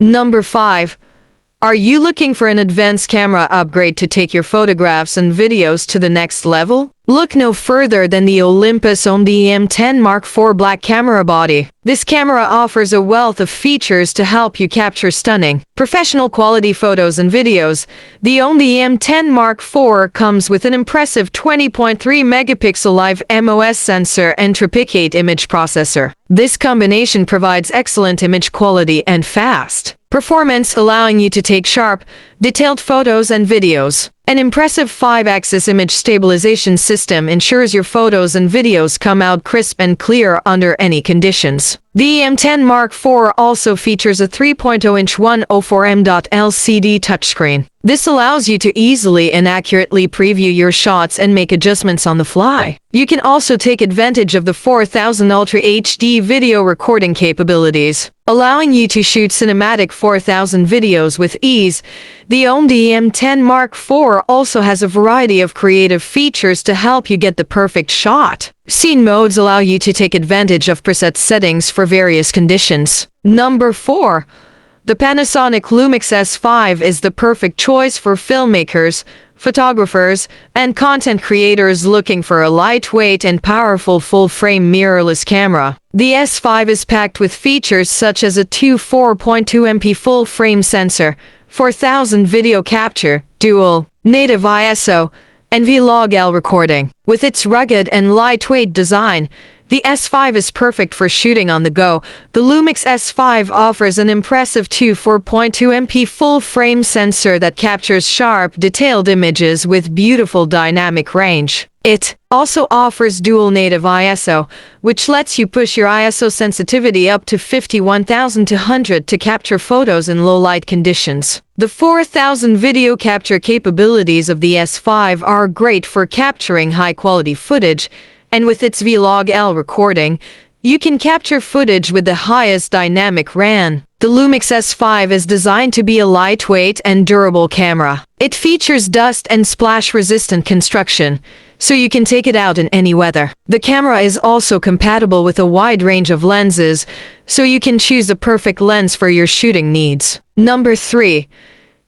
Number 5. Are you looking for an advanced camera upgrade to take your photographs and videos to the next level? Look no further than the Olympus OM-D M10 Mark IV black camera body. This camera offers a wealth of features to help you capture stunning, professional quality photos and videos. The OM-D M10 Mark IV comes with an impressive 20.3 megapixel live MOS sensor and triplicate image processor. This combination provides excellent image quality and fast performance, allowing you to take sharp, detailed photos and videos. An impressive 5-axis image stabilization system ensures your photos and videos come out crisp and clear under any conditions. The M10 Mark IV also features a 3.0-inch 104mm LCD touchscreen. This allows you to easily and accurately preview your shots and make adjustments on the fly. You can also take advantage of the 4000 Ultra HD video recording capabilities, allowing you to shoot cinematic 4000 videos with ease. The OM-D M10 Mark IV also has a variety of creative features to help you get the perfect shot. Scene modes allow you to take advantage of preset settings for various conditions. Number 4. The Panasonic LUMIX S5 is the perfect choice for filmmakers, photographers, and content creators looking for a lightweight and powerful full-frame mirrorless camera. The S5 is packed with features such as a 4.2MP full-frame sensor, 4000 video capture, dual, native ISO, and Vlog-L recording. With its rugged and lightweight design, the S5 is perfect for shooting on the go. The LUMIX S5 offers an impressive 4.2MP full-frame sensor that captures sharp, detailed images with beautiful dynamic range. It also offers dual native ISO, which lets you push your ISO sensitivity up to 51,200 to capture photos in low-light conditions. The 4000 video capture capabilities of the S5 are great for capturing high-quality footage, and with its Vlog-L recording, you can capture footage with the highest dynamic range. The LUMIX S5 is designed to be a lightweight and durable camera. It features dust and splash-resistant construction, so you can take it out in any weather. The camera is also compatible with a wide range of lenses, so you can choose the perfect lens for your shooting needs. Number 3.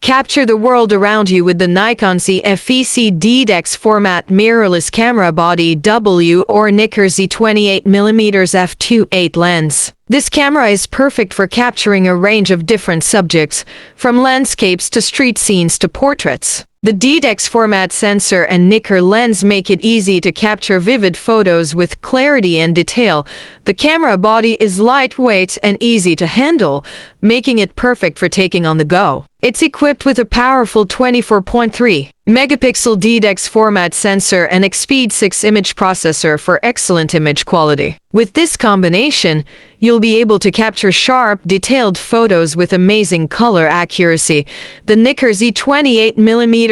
Capture the world around you with the Nikon ZFEC DX format mirrorless camera body W or NIKKOR Z28mm f2.8 lens. This camera is perfect for capturing a range of different subjects, from landscapes to street scenes to portraits. The DX format sensor and NIKKOR lens make it easy to capture vivid photos with clarity and detail. The camera body is lightweight and easy to handle, making it perfect for taking on the go. It's equipped with a powerful 24.3 megapixel DX format sensor and XP 6 image processor for excellent image quality. With this combination, you'll be able to capture sharp, detailed photos with amazing color accuracy. The NIKKOR Z28mm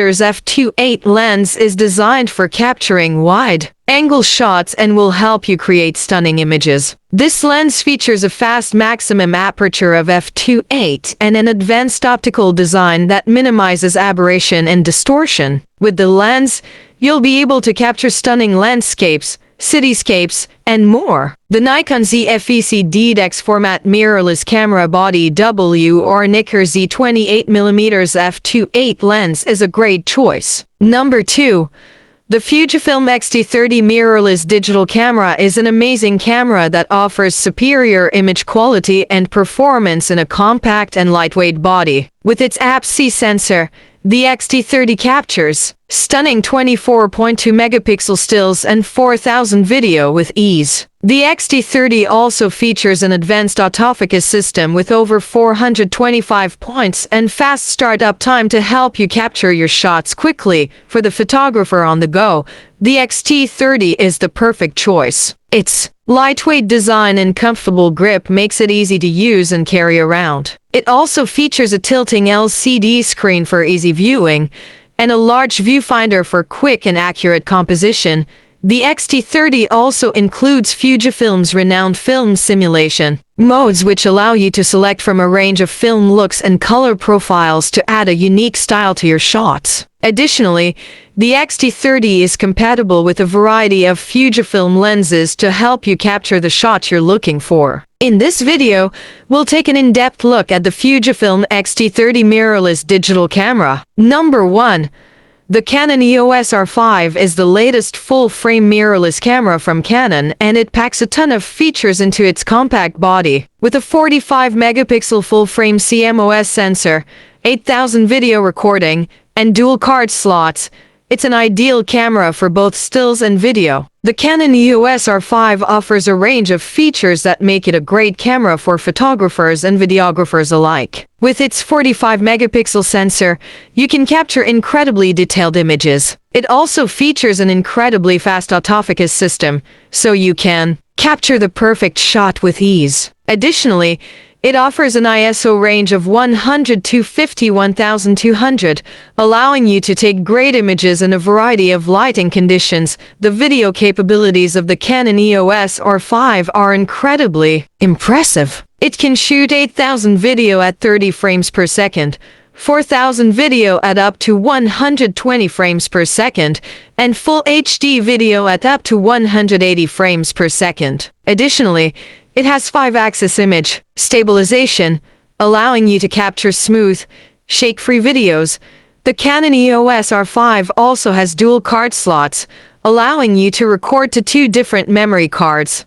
f2.8 lens is designed for capturing wide-angle shots and will help you create stunning images. This lens features a fast maximum aperture of f2.8 and an advanced optical design that minimizes aberration and distortion. With the lens, you'll be able to capture stunning landscapes, cityscapes, and more. The Nikon ZFEC DX format mirrorless camera body W or NIKKOR Z28mm f2.8 lens is a great choice. Number 2. The Fujifilm X-T4 mirrorless digital camera is an amazing camera that offers superior image quality and performance in a compact and lightweight body. With its APS-C sensor, the X-T4 captures stunning 24.2 megapixel stills and 4000 video with ease. The X-T4 also features an advanced autofocus system with over 425 points and fast startup time to help you capture your shots quickly. For the photographer on the go, the X-T4 is the perfect choice. Its lightweight design and comfortable grip makes it easy to use and carry around. It also features a tilting LCD screen for easy viewing and a large viewfinder for quick and accurate composition. The X-T4 also includes Fujifilm's renowned film simulation modes, which allow you to select from a range of film looks and color profiles to add a unique style to your shots. Additionally, The X-T30 is compatible with a variety of Fujifilm lenses to help you capture the shot you're looking for. In this video, we'll take an in-depth look at the Fujifilm X-T30 mirrorless digital camera. Number 1. The Canon EOS R5 is the latest full-frame mirrorless camera from Canon, and it packs a ton of features into its compact body. With a 45-megapixel full-frame CMOS sensor, 8000 video recording, and dual card slots, it's an ideal camera for both stills and video. The Canon EOS R5 offers a range of features that make it a great camera for photographers and videographers alike. With its 45-megapixel sensor, you can capture incredibly detailed images. It also features an incredibly fast autofocus system, so you can capture the perfect shot with ease. Additionally, it offers an ISO range of 100 to 51,200, allowing you to take great images in a variety of lighting conditions. The video capabilities of the Canon EOS R5 are incredibly impressive. It can shoot 8000 video at 30 frames per second, 4000 video at up to 120 frames per second, and full HD video at up to 180 frames per second. Additionally, it has 5-axis image stabilization, allowing you to capture smooth, shake-free videos. The Canon EOS R5 also has dual card slots, allowing you to record to 2 different memory cards.